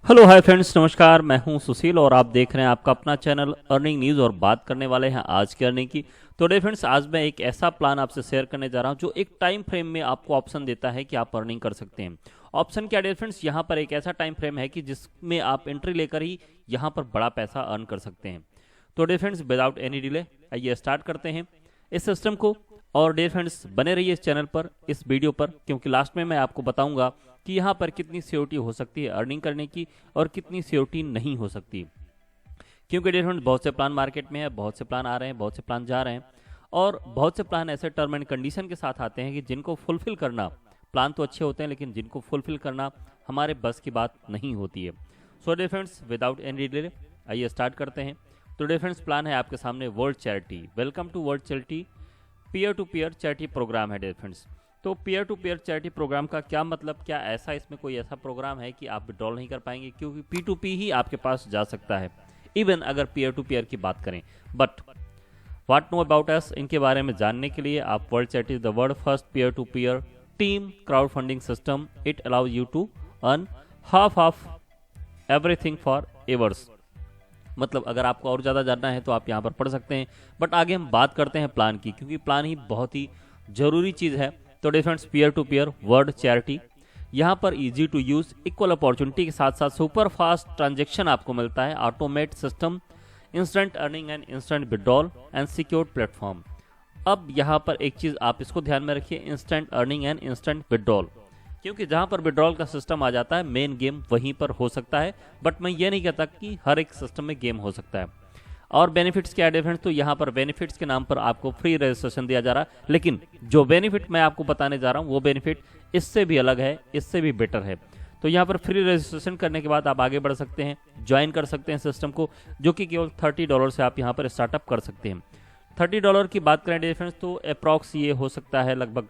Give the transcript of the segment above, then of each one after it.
Hello hi friends, नमस्कार। मैं हूं सुशील और आप देख रहे हैं आपका अपना चैनल अर्निंग न्यूज़। और बात करने वाले हैं आज की अर्निंग की। तो डे फ्रेंड्स, आज मैं एक ऐसा प्लान आपसे शेयर करने जा रहा हूं जो एक टाइम फ्रेम में आपको ऑप्शन देता है कि आप अर्निंग कर सकते हैं। ऑप्शन क्या डे फ्रेंड्स, यहां पर एक ऐसा टाइम फ्रेम है कि जिसमें आप एंट्री लेकर ही यहां पर बड़ा पैसा अर्न कर सकते हैं। तो day friends, without any delay आइए स्टार्ट करते हैं इस सिस्टम को। और डियर फ्रेंड्स, बने रहिए इस चैनल पर, इस वीडियो पर, क्योंकि लास्ट में मैं आपको बताऊंगा कि यहाँ पर कितनी सीओटी हो सकती है अर्निंग करने की और कितनी सीओटी नहीं हो सकती। क्योंकि डियर फ्रेंड्स, बहुत से प्लान मार्केट में है, बहुत से प्लान आ रहे हैं, बहुत से प्लान जा रहे हैं और बहुत से प्लान ऐसे टर्म एंड कंडीशन के साथ आते हैं कि जिनको फुलफिल करना, प्लान तो अच्छे होते हैं लेकिन जिनको फुलफिल करना हमारे बस की बात नहीं होती है। So dear friends, without any delay आइए स्टार्ट करते हैं। तो डियर फ्रेंड्स, प्लान है आपके सामने world charity. Welcome to world charity. Peer to peer charity program है डियर फ्रेंड्स। तो peer to peer charity program का क्या मतलब, क्या ऐसा इसमें कोई ऐसा प्रोग्राम है कि आप विड्रॉल नहीं कर पाएंगे? क्योंकि पी टू पी ही आपके पास जा सकता है, इवन अगर पीयर टू पीयर की बात करें। But what know about us, इनके बारे में जानने के लिए आप world charity is the world first peer to peer team crowd funding system. It allows you to earn half of everything for evers. मतलब अगर आपको और ज़्यादा जानना है तो आप यहाँ पर पढ़ सकते हैं। बट आगे हम बात करते हैं प्लान की, क्योंकि प्लान ही बहुत ही ज़रूरी चीज़ है। तो difference peer to peer world charity, यहाँ पर easy to use, equal opportunity के साथ साथ सुपर फास्ट ट्रांजेक्शन आपको मिलता है, automate system, instant earning and instant withdrawal and secured platform. अब यहाँ पर एक चीज़ आप इसको ध्यान में रखिए, instant earning and instant withdrawal, क्योंकि जहां पर विड्रॉल का सिस्टम आ जाता है मेन गेम वहीं पर हो सकता है। बट मैं ये नहीं कहता कि हर एक सिस्टम में गेम हो सकता है। और बेनिफिट्स क्या है डिफरेंस, तो यहाँ पर बेनिफिट्स के नाम पर आपको फ्री रजिस्ट्रेशन दिया जा रहा है, लेकिन जो बेनिफिट मैं आपको बताने जा रहा हूँ वो बेनिफिट इससे भी अलग है, इससे भी बेटर है। तो यहाँ पर फ्री रजिस्ट्रेशन करने के बाद आप आगे बढ़ सकते हैं, ज्वाइन कर सकते हैं सिस्टम को, जो कि केवल $30 से आप यहाँ पर स्टार्टअप कर सकते हैं। $30 की बात करें डिफरेंस, तो अप्रॉक्स ये हो सकता है लगभग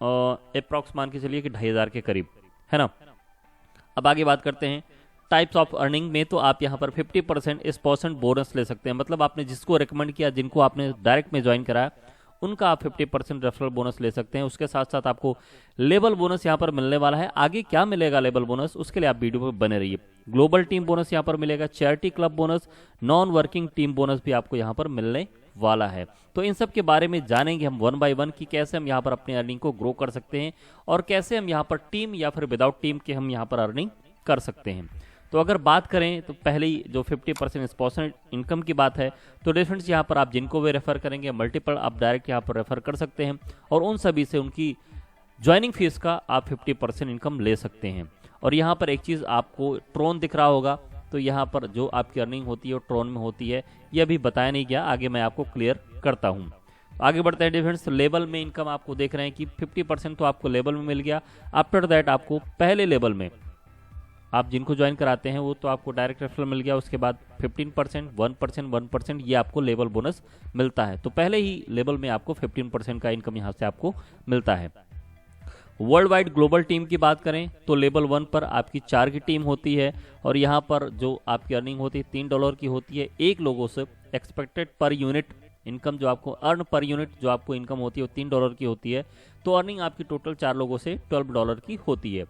अप्रॉक्स मान के चलिए कि 2500 के करीब, है ना। अब आगे बात करते हैं टाइप्स ऑफ अर्निंग में। तो आप यहाँ पर 50% इस परसेंट बोनस ले सकते हैं। मतलब आपने जिसको रिकमेंड किया, जिनको आपने डायरेक्ट में ज्वाइन कराया, उनका आप 50% रेफरल बोनस ले सकते हैं। उसके साथ साथ आपको लेबल बोनस यहाँ पर मिलने वाला है। आगे क्या मिलेगा लेबल बोनस, उसके लिए आप वीडियो पर बने रहिए। ग्लोबल टीम बोनस यहाँ पर मिलेगा, charity club bonus, non working team bonus भी आपको यहाँ पर मिलने वाला है। तो इन सब के बारे में जानेंगे हम वन बाय वन कि कैसे हम यहाँ पर अपनी अर्निंग को ग्रो कर सकते हैं और कैसे हम यहाँ पर टीम या फिर विदाउट टीम के हम यहाँ पर अर्निंग कर सकते हैं। तो अगर बात करें तो पहले ही जो 50% स्पॉन्सर्ड इनकम की बात है, तो डिफरेंस यहाँ पर आप जिनको भी रेफर करेंगे, मल्टीपल आप डायरेक्ट यहाँ पर रेफर कर सकते हैं और उन सभी से उनकी ज्वाइनिंग फीस का आप 50% इनकम ले सकते हैं। और यहाँ पर एक चीज़ आपको ट्रोन दिख रहा होगा, तो यहाँ पर जो आपकी अर्निंग होती है वो ट्रोन में होती है, ये अभी बताया नहीं गया, आगे मैं आपको क्लियर करता हूँ। आगे बढ़ते हैं डिफरेंस, लेवल में इनकम आपको देख रहे हैं कि 50% तो आपको लेवल में मिल गया। आफ्टर दैट आपको पहले लेवल में आप जिनको ज्वाइन कराते हैं वो तो आपको डायरेक्ट रेफरल मिल गया। उसके बाद 15%, 1%, 1% ये आपको लेवल बोनस मिलता है। तो पहले ही लेवल में आपको 15% का इनकम यहाँ से आपको मिलता है। वर्ल्ड वाइड ग्लोबल टीम की बात करें तो लेवल 1 पर आपकी 4 की टीम होती है और यहाँ पर जो आपकी अर्निंग होती है $3 की होती है। एक लोगों से एक्सपेक्टेड पर यूनिट इनकम जो आपको अर्न पर यूनिट जो आपको इनकम होती है वो $3 की होती है। तो अर्निंग आपकी टोटल 4 लोगों से $12 की होती है।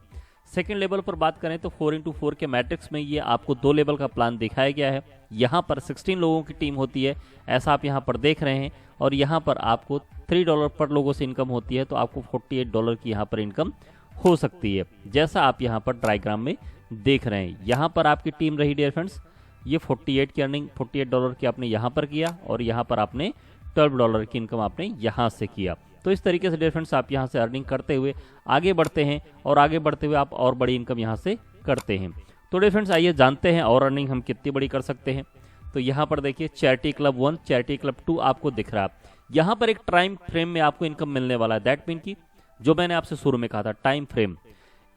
सेकेंड लेवल पर बात करें तो 4x4 के मैट्रिक्स में ये आपको 2 लेवल का प्लान दिखाया गया है। यहाँ पर 16 लोगों की टीम होती है, ऐसा आप यहाँ पर देख रहे हैं। और यहाँ पर आपको $3 पर लोगों से इनकम होती है, तो आपको $48 की यहाँ पर इनकम हो सकती है, जैसा आप यहाँ पर डायग्राम में देख रहे हैं। यहाँ पर आपकी टीम रही डियर फ्रेंड्स, ये 48 की अर्निंग $48 की आपने यहाँ पर किया और यहाँ पर आपने $12 की इनकम आपने यहाँ से किया। तो इस तरीके से डियर फ्रेंड्स आप यहाँ से अर्निंग करते हुए आगे बढ़ते हैं और आगे बढ़ते हुए आप और बड़ी इनकम यहाँ से करते हैं। तो डियर फ्रेंड्स आइए जानते हैं और अर्निंग हम कितनी बड़ी कर सकते हैं। तो यहाँ पर देखिए चैरिटी क्लब 1, चैरिटी क्लब 2 आपको दिख रहा है। यहाँ पर एक टाइम फ्रेम में आपको इनकम मिलने वाला है। दैट मीन की जो मैंने आपसे शुरू में कहा था, टाइम फ्रेम,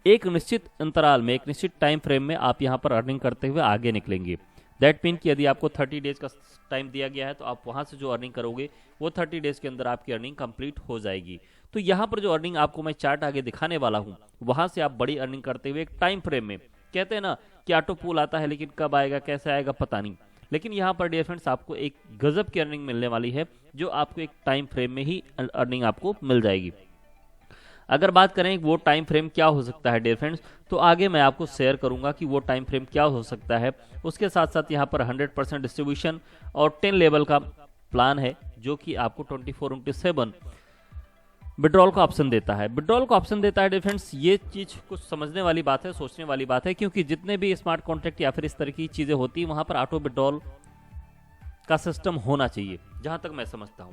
एक निश्चित अंतराल में, एक निश्चित टाइम फ्रेम में आप यहाँ पर अर्निंग करते हुए आगे निकलेंगे। दैट मीन कि यदि आपको 30 डेज का टाइम दिया गया है तो आप वहाँ से जो अर्निंग करोगे वो 30 डेज के अंदर आपकी अर्निंग कंप्लीट हो जाएगी। तो यहाँ पर जो अर्निंग आपको मैं चार्ट आगे दिखाने वाला हूँ, वहाँ से आप बड़ी अर्निंग करते हुए एक टाइम फ्रेम में, कहते हैं ना कि ऑटो पूल आता है लेकिन कब आएगा कैसे आएगा पता नहीं, लेकिन यहाँ पर डियर फ्रेंड्स आपको एक गजब की अर्निंग मिलने वाली है, जो आपको एक टाइम फ्रेम में ही अर्निंग आपको मिल जाएगी। अगर बात करें वो टाइम फ्रेम क्या हो सकता है डियर फ्रेंड्स, तो आगे मैं आपको शेयर करूंगा कि वो टाइम फ्रेम क्या हो सकता है। उसके साथ साथ यहाँ पर 100% डिस्ट्रीब्यूशन और 10 लेवल का प्लान है जो कि आपको 24/7 विड्रॉल का ऑप्शन देता है। विड्रॉल का ऑप्शन देता है डियर फ्रेंड्स, ये चीज कुछ समझने वाली बात है, सोचने वाली बात है, क्योंकि जितने भी स्मार्ट कॉन्ट्रैक्ट या फिर इस तरह की चीजें होती है वहां पर ऑटो विड्रॉल का सिस्टम होना चाहिए जहां तक मैं समझता हूं।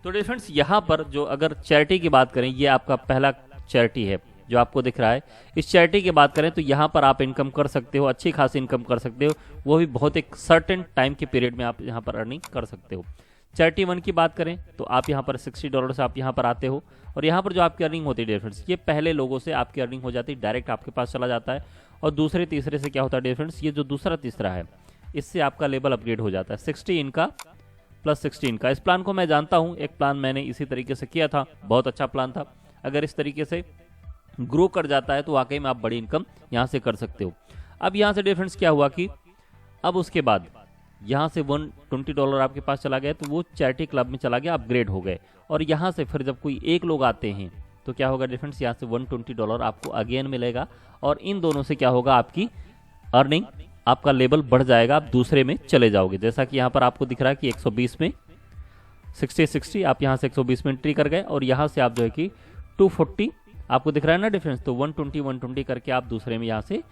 तो डियर फ्रेंड्स यहाँ पर जो अगर चैरिटी की बात करें, ये आपका पहला चैरिटी है जो आपको दिख रहा है। इस चैरिटी की बात करें तो यहाँ पर आप इनकम कर सकते हो, अच्छी खासी इनकम कर सकते हो, वो भी बहुत एक सर्टेन टाइम के पीरियड में आप यहाँ पर अर्निंग कर सकते हो। चैरिटी 1 की बात करें तो आप यहाँ पर $60 से आप यहाँ पर आते हो और यहाँ पर जो आपकी अर्निंग होती है डियर फ्रेंड्स, ये पहले लोगों से आपकी अर्निंग हो जाती है, डायरेक्ट आपके पास चला जाता है। और दूसरे तीसरे से क्या होता है डियर फ्रेंड्स, ये जो दूसरा तीसरा है इससे आपका लेवल अपग्रेड हो जाता है 60 इनका प्लस 16 का। इस प्लान को मैं जानता हूं, एक प्लान मैंने इसी तरीके से किया था, बहुत अच्छा प्लान था। अगर इस तरीके से ग्रो कर जाता है तो वाकई में आप बड़ी इनकम यहां से कर सकते हो। अब यहां से डिफरेंस क्या हुआ कि अब उसके बाद यहां से $120 आपके पास चला गया तो वो चैरिटी क्लब में चला गया, अपग्रेड हो गए। और यहां से फिर जब कोई एक लोग आते हैं तो क्या होगा डिफरेंस, यहां से $120 आपको अगेन मिलेगा और इन दोनों से क्या होगा, आपकी अर्निंग, आपका लेवल बढ़ जाएगा, आप दूसरे में चले जाओगे। जैसा कि यहाँ पर आपको दिख रहा है कि 120 में 60 आप यहाँ से 120 में एंट्री कर गए और यहाँ से आप जो है कि 240 आपको दिख रहा है ना डिफरेंस, तो 120 करके आप दूसरे में यहाँ से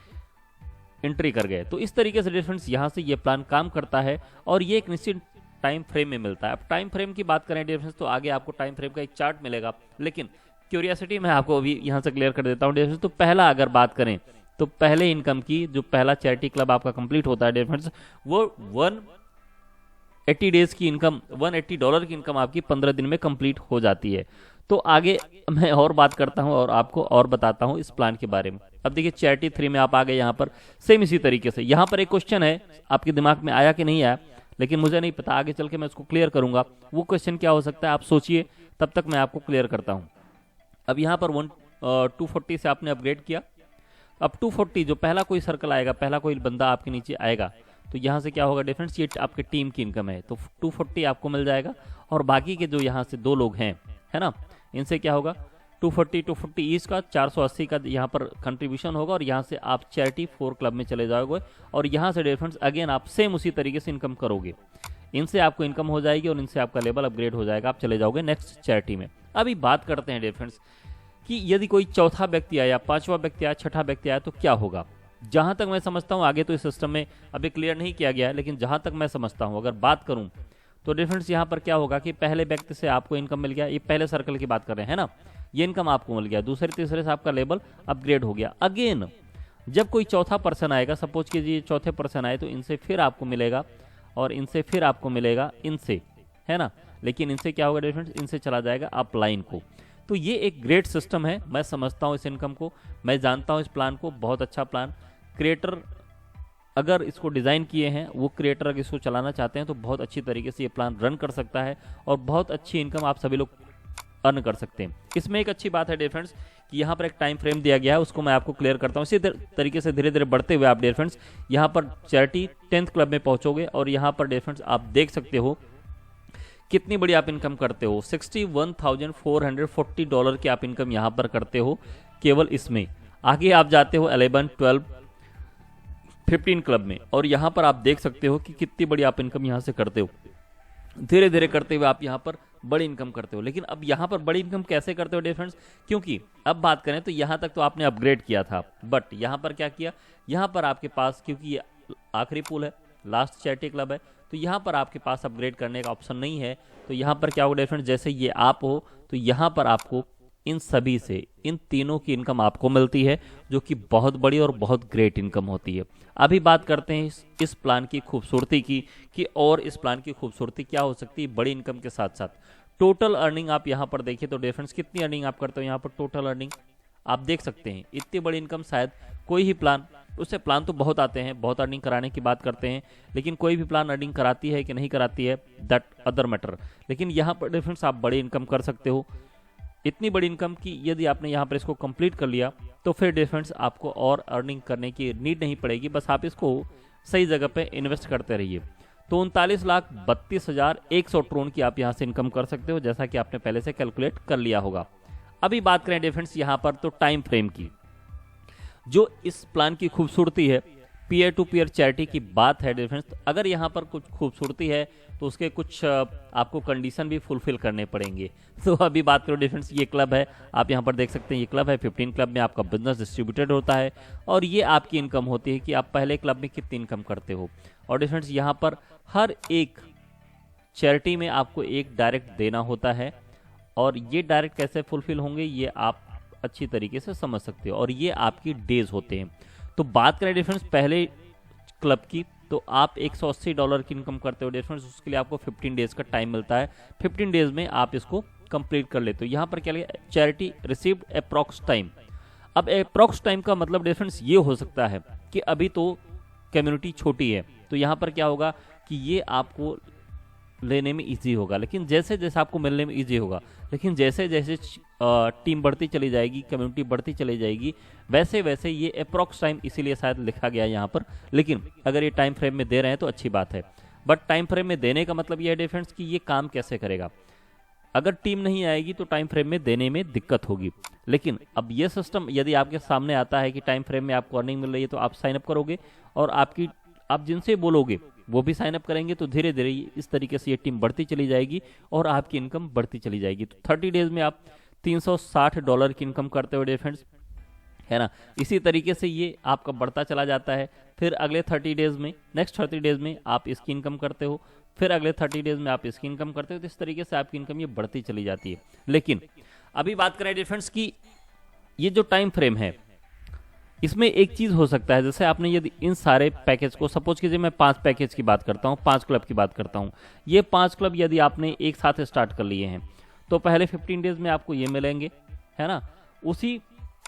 एंट्री कर गए। तो इस तरीके से डिफरेंस यहाँ से ये प्लान काम करता है और ये एक निश्चित टाइम फ्रेम में मिलता है। अब टाइम फ्रेम की बात करें डिफरेंस तो आगे आपको टाइम फ्रेम का एक चार्ट मिलेगा, लेकिन क्यूरियोसिटी मैं आपको अभी यहाँ से क्लियर कर देता हूँ डिफरेंस। तो पहला अगर बात करें तो पहले इनकम की जो पहला चैरिटी क्लब आपका कंप्लीट होता है डियर फ्रेंड्स, वो 180 डेज की इनकम, $180 की इनकम आपकी 15 दिन में कंप्लीट हो जाती है। तो आगे मैं और बात करता हूं और आपको और बताता हूं इस प्लान के बारे में। अब देखिए चैरिटी 3 में आप आ गए, यहाँ पर सेम इसी तरीके से। यहाँ पर एक क्वेश्चन है, आपके दिमाग में आया कि नहीं आया, लेकिन मुझे नहीं पता, आगे चल के मैं उसको क्लियर करूंगा। वो क्वेश्चन क्या हो सकता है आप सोचिए, तब तक मैं आपको क्लियर करता हूं। अब यहाँ पर 240 से आपने अपग्रेड किया, अब 240 जो पहला कोई सर्कल आएगा, पहला कोई बंदा आपके नीचे आएगा तो यहाँ से क्या होगा डिफरेंस, ये आपके टीम की इनकम है तो 240 आपको मिल जाएगा। और बाकी के जो यहाँ से 2 लोग हैं, है ना, इनसे क्या होगा 240 ईच का 480 का यहाँ पर कंट्रीब्यूशन होगा और यहाँ से आप चैरिटी 4 क्लब में चले जाओगे और यहाँ से डिफरेंस अगेन आप सेम उसी तरीके से इनकम करोगे। इनसे आपको इनकम हो जाएगी और इनसे आपका लेवल अपग्रेड हो जाएगा, आप चले जाओगे नेक्स्ट चैरिटी में। अभी बात करते हैं डिफरेंस कि यदि कोई चौथा व्यक्ति आया, पांचवा व्यक्ति आया, छठा व्यक्ति आया तो क्या होगा। जहां तक मैं समझता हूं, आगे तो इस सिस्टम में अभी क्लियर नहीं किया गया है, लेकिन जहां तक मैं समझता हूं अगर बात करूं तो डिफरेंस यहां पर क्या होगा कि पहले व्यक्ति से आपको इनकम मिल गया, ये पहले सर्कल की बात कर रहे हैं ना, ये इनकम आपको मिल गया, दूसरे तीसरे से आपका लेवल अपग्रेड हो गया। अगेन जब कोई चौथा पर्सन आएगा, सपोज कीजिए चौथे पर्सन आए तो इनसे फिर आपको मिलेगा और इनसे फिर आपको मिलेगा, इनसे, है ना, लेकिन इनसे क्या होगा डिफरेंस, इनसे चला जाएगा अप लाइन को। तो ये एक ग्रेट सिस्टम है, मैं समझता हूँ इस इनकम को, मैं जानता हूँ इस प्लान को, बहुत अच्छा प्लान। क्रिएटर अगर इसको डिज़ाइन किए हैं, वो क्रिएटर अगर इसको चलाना चाहते हैं तो बहुत अच्छी तरीके से ये प्लान रन कर सकता है और बहुत अच्छी इनकम आप सभी लोग अर्न कर सकते हैं। इसमें एक अच्छी बात है डियर फ्रेंड्स कि यहाँ पर एक टाइम फ्रेम दिया गया है, उसको मैं आपको क्लियर करता हूँ। इसी तरीके से धीरे धीरे बढ़ते हुए आप डियर फ्रेंड्स यहाँ पर चैरिटी 10th क्लब में पहुँचोगे और यहाँ पर डियर फ्रेंड्स आप देख सकते हो कितनी बड़ी आप इनकम करते हो। $61,440 की आप इनकम यहाँ पर करते हो केवल इसमें। आगे आप जाते हो 11, 12, 15 क्लब में और यहाँ पर आप देख सकते हो कि कितनी बड़ी आप इनकम यहाँ से करते हो। धीरे धीरे करते हुए आप यहाँ पर बड़ी इनकम करते हो। लेकिन अब यहाँ पर बड़ी इनकम कैसे करते हो डियर फ्रेंड्स, क्योंकि अब बात करें तो यहाँ तक तो आपने अपग्रेड किया था, बट यहाँ पर क्या किया, यहाँ पर आपके पास, क्योंकि ये आखिरी पूल है, लास्ट चैरिटी क्लब है, तो यहाँ पर आपके पास अपग्रेड करने का ऑप्शन नहीं है। तो यहाँ पर क्या होगा डियर फ्रेंड्स, जैसे ये आप हो तो यहाँ पर आपको इन सभी से, इन तीनों की इनकम आपको मिलती है, जो कि बहुत बड़ी और बहुत ग्रेट इनकम होती है। अभी बात करते हैं इस प्लान की खूबसूरती की कि और इस प्लान की खूबसूरती क्या हो सकती है बड़ी इनकम के साथ साथ। टोटल अर्निंग आप यहाँ पर देखिए तो डिफरेंस कितनी अर्निंग आप करते हो, यहाँ पर टोटल अर्निंग आप देख सकते हैं। इतनी बड़ी इनकम शायद कोई ही प्लान, उससे प्लान तो बहुत आते हैं, बहुत अर्निंग कराने की बात करते हैं, लेकिन कोई भी प्लान अर्निंग कराती है कि नहीं कराती है, दैट अदर मैटर। लेकिन यहाँ पर डिफरेंस आप बड़ी इनकम कर सकते हो, इतनी बड़ी इनकम की यदि आपने यहाँ पर इसको कंप्लीट कर लिया तो फिर डिफरेंस आपको और अर्निंग करने की नीड नहीं पड़ेगी, बस आप इसको सही जगह पे इन्वेस्ट करते रहिए। तो 39,32,100 ट्रोन की आप यहाँ से इनकम कर सकते हो, जैसा कि आपने पहले से कैलकुलेट कर लिया होगा। अभी बात करें डिफरेंस यहाँ पर तो टाइम फ्रेम की, जो इस प्लान की खूबसूरती है, पीयर टू पीयर चैरिटी की बात है डिफरेंस। अगर यहाँ पर कुछ खूबसूरती है तो उसके कुछ आपको कंडीशन भी फुलफिल करने पड़ेंगे। तो अभी बात करो डिफरेंस, ये क्लब है, आप यहाँ पर देख सकते हैं ये क्लब है। 15 क्लब में आपका बिजनेस डिस्ट्रीब्यूटेड होता है और ये आपकी इनकम होती है कि आप पहले क्लब में कितनी इनकम करते हो। और डिफरेंस यहाँ पर हर एक चैरिटी में आपको एक डायरेक्ट देना होता है और ये डायरेक्ट कैसे फुलफिल होंगे ये आप अच्छी तरीके से समझ सकते हो, और ये आपकी डेज होते हैं। तो बात करें डिफरेंस पहले क्लब की, तो आप $180 की इनकम करते हो डिफरेंस, उसके लिए आपको 15 डेज का टाइम मिलता है। 15 डेज में आप इसको कंप्लीट कर लेते हो। यहाँ पर क्या लिखा, चैरिटी रिसीव्ड अप्रॉक्स टाइम। अब अप्रॉक्स टाइम का मतलब डिफरेंस ये हो सकता है कि अभी तो कम्युनिटी छोटी है, तो यहाँ पर क्या होगा कि ये आपको लेने में इजी होगा, लेकिन जैसे जैसे आपको मिलने में इजी होगा, लेकिन जैसे जैसे टीम बढ़ती चली जाएगी, कम्युनिटी बढ़ती चली जाएगी, वैसे वैसे ये अप्रॉक्स टाइम इसीलिए शायद लिखा गया यहाँ पर। लेकिन अगर ये टाइम फ्रेम में दे रहे हैं तो अच्छी बात है। बट टाइम फ्रेम में देने का मतलब ये है डिफरेंस कि ये काम कैसे करेगा। अगर टीम नहीं आएगी तो टाइम फ्रेम में देने में दिक्कत होगी। लेकिन अब ये सिस्टम यदि आपके सामने आता है कि टाइम फ्रेम में आपको अर्निंग मिल रही है, तो आप साइन अप करोगे और आप जिनसे बोलोगे वो भी साइन अप करेंगे, तो धीरे धीरे इस तरीके से ये टीम बढ़ती चली जाएगी और आपकी इनकम बढ़ती चली जाएगी। तो 30 डेज में आप $360 की इनकम करते हो डिफरेंस, है ना। इसी तरीके से ये आपका बढ़ता चला जाता है। फिर अगले 30 डेज में, नेक्स्ट 30 डेज में आप इसकी इनकम करते हो, फिर अगले 30 डेज में आप इसकी इनकम करते हो। तो इस तरीके से आपकी इनकम ये बढ़ती चली जाती है। लेकिन अभी बात करें डिफरेंस की, ये जो टाइम फ्रेम है इसमें एक चीज हो सकता है, जैसे आपने यदि इन सारे पैकेज को, सपोज कीजिए मैं 5 पैकेज की बात करता हूँ, 5 क्लब की बात करता हूँ, ये 5 क्लब यदि आपने एक साथ स्टार्ट कर लिए हैं तो पहले 15 डेज में आपको ये मिलेंगे, है ना। उसी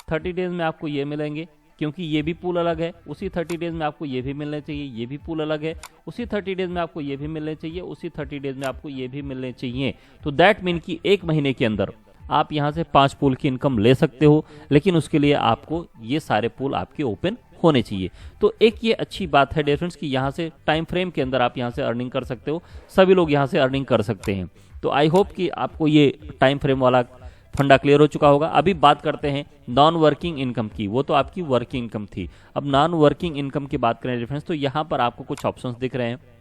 30 डेज में आपको ये मिलेंगे क्योंकि ये भी पूल अलग है। उसी 30 डेज में आपको ये भी मिलने चाहिए, ये भी पूल अलग है। उसी 30 डेज में आपको ये भी मिलने चाहिए, उसी 30 डेज में आपको ये भी मिलने चाहिए। तो दैट मीन कि एक महीने के अंदर आप यहाँ से 5 पूल की इनकम ले सकते हो, लेकिन उसके लिए आपको ये सारे पूल आपके ओपन होने चाहिए। तो एक ये अच्छी बात है डिफरेंस कि यहाँ से टाइम फ्रेम के अंदर आप यहाँ से अर्निंग कर सकते हो, सभी लोग यहाँ से अर्निंग कर सकते हैं। तो आई होप कि आपको ये टाइम फ्रेम वाला फंडा क्लियर हो चुका होगा। अभी बात करते हैं नॉन वर्किंग इनकम की, वो तो आपकी वर्किंग इनकम थी। अब नॉन वर्किंग इनकम की बात करें डिफरेंस, तो यहाँ पर आपको कुछ ऑप्शंस दिख रहे हैं।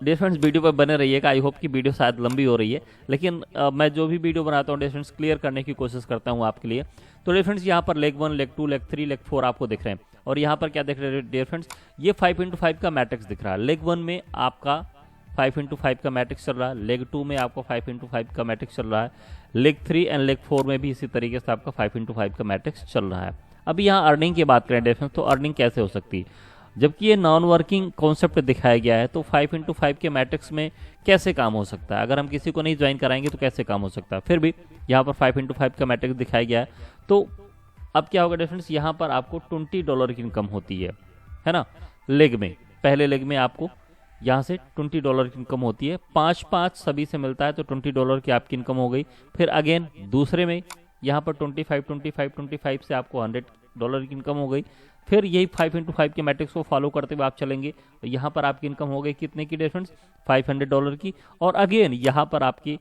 डिफरेंस वीडियो पर बने रहिएगा। आई होप कि वीडियो शायद लंबी हो रही है, लेकिन मैं जो भी वीडियो बनाता हूँ डिफरेंस क्लियर करने की कोशिश करता हूँ आपके लिए। तो डिफरेंस यहाँ पर लेग 1, लेग 2, लेग 3, लेग 4 आपको दिख रहे हैं। और यहाँ पर क्या दिख रहा है डिफरेंस, ये 5x5 का मैट्रिक्स दिख रहा है। लेग 1 में आपका 5x5 का मैट्रिक्स चल रहा है, लेग 2 में आपका 5x5 का मैट्रिक्स चल रहा है, लेग 3 एंड लेग 4 में भी इसी तरीके से आपका 5x5 का मैट्रिक्स चल रहा है। अभी यहाँ अर्निंग की बात करें डिफरेंस, तो अर्निंग कैसे हो सकती है, जबकि ये नॉन वर्किंग कॉन्सेप्ट दिखाया गया है, तो 5x5 के मैट्रिक्स में कैसे काम हो सकता है। अगर हम किसी को नहीं ज्वाइन कराएंगे तो कैसे काम हो सकता है। फिर भी यहाँ पर 5x5 का मैट्रिक्स दिखाया गया है। तो अब क्या होगा डिफरेंस, यहाँ पर आपको $20 की इनकम होती है ना। लेग में, पहले लेग में आपको यहाँ से $20 की इनकम होती है। 5-5 सभी से मिलता है तो $20 की आपकी इनकम हो गई। फिर अगेन दूसरे में यहाँ पर 25 से आपको $100 की इनकम हो गई। फिर यही 5x5 के मैट्रिक्स को फॉलो करते हुए आप चलेंगे, तो यहाँ पर आपकी इनकम हो गई कितने की डिफरेंस, $500 की। और अगेन यहाँ पर आपकी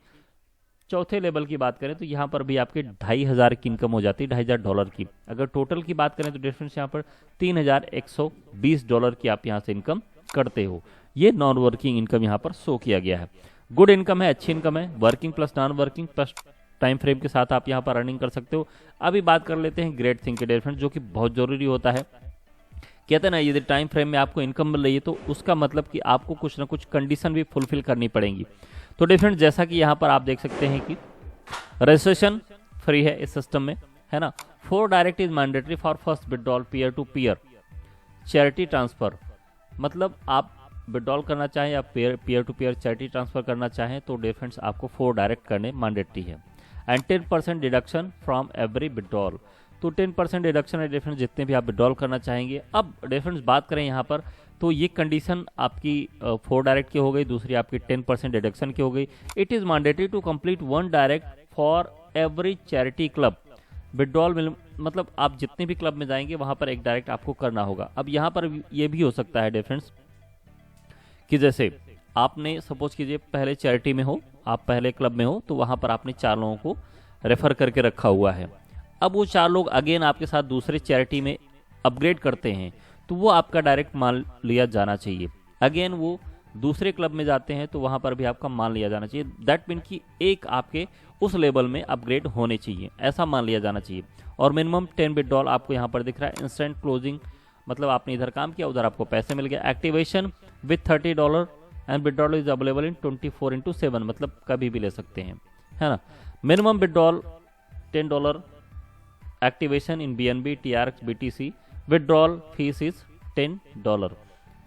चौथे लेवल की बात करें तो यहाँ पर भी आपके 2500 की इनकम हो जाती है, $2500 की। अगर टोटल की बात करें तो डिफरेंस यहाँ पर $3120 की आप यहाँ से इनकम करते हो। ये नॉन वर्किंग इनकम यहाँ पर शो किया गया है। गुड इनकम है, अच्छी इनकम है। Working plus non working plus time frame के साथ आप यहाँ पर अर्निंग कर सकते हो। अभी बात कर लेते हैं ग्रेट थिंग के डिफरेंस, जो कि बहुत जरूरी होता है। कहते हैं ना, यदि टाइम फ्रेम में आपको इनकम मिल रही है तो उसका मतलब कि आपको कुछ ना कुछ कंडीशन भी फुलफिल करनी पड़ेंगी। तो डिफरेंस जैसा कि यहाँ पर आप देख सकते हैं कि रजिस्ट्रेशन फ्री है इस सिस्टम में, है ना। 4 direct is mandatory for first withdrawal, peer to peer charity transfer, मतलब आप विड्रॉल करना चाहें या peer to peer charity transfer करना चाहें तो डिफरेंस आपको 4 डायरेक्ट करने मैंडेटरी है। And 10% deduction from every withdrawal, तो 10% डिडक्शन है डिफरेंस जितने भी आप विड्रॉल करना चाहेंगे। अब डिफरेंस बात करें यहाँ पर, तो ये कंडीशन आपकी 4 डायरेक्ट की हो गई, दूसरी आपकी 10% डिडक्शन की हो गई। It is mandatory to complete 1 direct for every charity club withdrawal, मतलब आप जितने भी क्लब में जाएंगे वहां पर एक डायरेक्ट आपको करना होगा। अब यहाँ पर ये भी हो सकता है डिफरेंस कि जैसे आपने सपोज कीजिए पहले चैरिटी में हो, आप पहले क्लब में हो, तो वहां पर आपने 4 लोगों को रेफर करके रखा हुआ है। अब वो 4 लोग अगेन आपके साथ दूसरे चैरिटी में अपग्रेड करते हैं तो वो आपका डायरेक्ट मान लिया जाना चाहिए। अगेन वो दूसरे क्लब में जाते हैं तो वहां पर भी आपका मान लिया जाना चाहिए। दैट मीन कि एक आपके उस लेवल में अपग्रेड होने चाहिए, ऐसा मान लिया जाना चाहिए। और मिनिमम 10 विड्रॉल आपको यहाँ पर दिख रहा है। इंस्टेंट क्लोजिंग मतलब आपने इधर काम किया उधर आपको पैसे मिल गए। Activation with $30 and withdrawal is available in 24/7 मतलब कभी भी ले सकते हैं, है ना। Minimum withdrawal $10, activation in BNB TRX BTC, withdrawal fees is $10,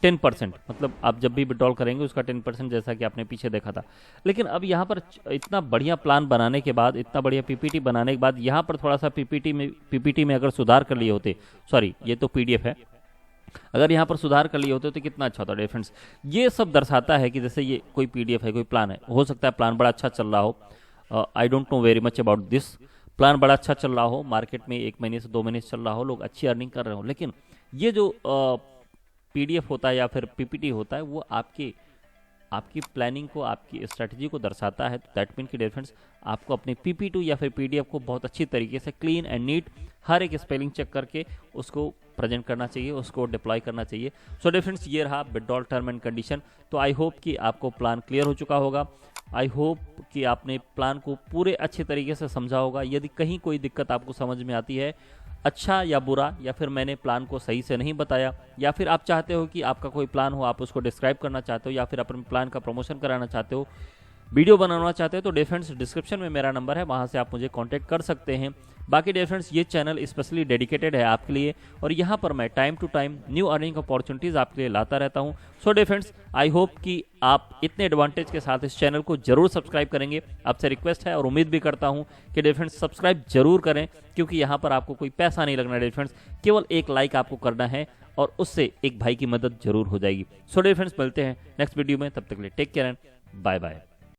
10% मतलब आप जब भी विड्रॉल करेंगे उसका 10% जैसा कि आपने पीछे देखा था। लेकिन अब यहाँ पर इतना बढ़िया प्लान बनाने के बाद, इतना बढ़िया PPT बनाने के बाद यहाँ पर थोड़ा सा PPT में अगर सुधार कर लिए होते, सॉरी ये तो PDF है, अगर यहाँ पर सुधार कर लिए होते तो कितना अच्छा होता फ्रेंड्स। ये सब दर्शाता है कि जैसे ये कोई PDF है, कोई प्लान है, हो सकता है प्लान बड़ा अच्छा चल रहा हो, I don't know very much about this, plan बड़ा अच्छा चल रहा हो, मार्केट में 1 महीने से 2 महीने से चल रहा हो, लोग अच्छी अर्निंग कर रहे हो, लेकिन ये जो PDF होता है या फिर PPT होता है वो आपकी प्लानिंग को, आपकी स्ट्रेटजी को दर्शाता है। दैट मीन कि डियर फ्रेंड्स आपको अपने PPT या फिर PDF को बहुत अच्छी तरीके से क्लीन एंड नीट हर एक स्पेलिंग चेक करके उसको प्रेजेंट करना चाहिए, उसको डिप्लॉय करना चाहिए। सो डियर फ्रेंड्स ये रहा विड्रॉल टर्म एंड कंडीशन। तो आई होप कि आपको प्लान क्लियर हो चुका होगा। आई होप कि आपने प्लान को पूरे अच्छे तरीके से समझा होगा। यदि कहीं कोई दिक्कत आपको समझ में आती है, अच्छा या बुरा, या फिर मैंने प्लान को सही से नहीं बताया, या फिर आप चाहते हो कि आपका कोई प्लान हो, आप उसको डिस्क्राइब करना चाहते हो, या फिर अपने प्लान का प्रमोशन कराना चाहते हो, वीडियो बनाना चाहते हो, तो डियर फ्रेंड्स डिस्क्रिप्शन में मेरा नंबर है, वहां से आप मुझे कांटेक्ट कर सकते हैं। बाकी डियर फ्रेंड्स ये चैनल स्पेशली डेडिकेटेड है आपके लिए और यहाँ पर मैं time to time new earning opportunities आपके लिए लाता रहता हूँ। So dear friends I hope कि आप इतने एडवांटेज के साथ इस चैनल को जरूर सब्सक्राइब करेंगे। आपसे रिक्वेस्ट है और उम्मीद भी करता हूँ कि डियर फ्रेंड्स सब्सक्राइब जरूर करें, क्योंकि यहाँ पर आपको कोई पैसा नहीं लगना डियर फ्रेंड्स, केवल एक लाइक आपको करना है और उससे एक भाई की मदद जरूर हो जाएगी। सो डियर फ्रेंड्स मिलते हैं नेक्स्ट वीडियो में, तब तक के लिए take care and bye bye.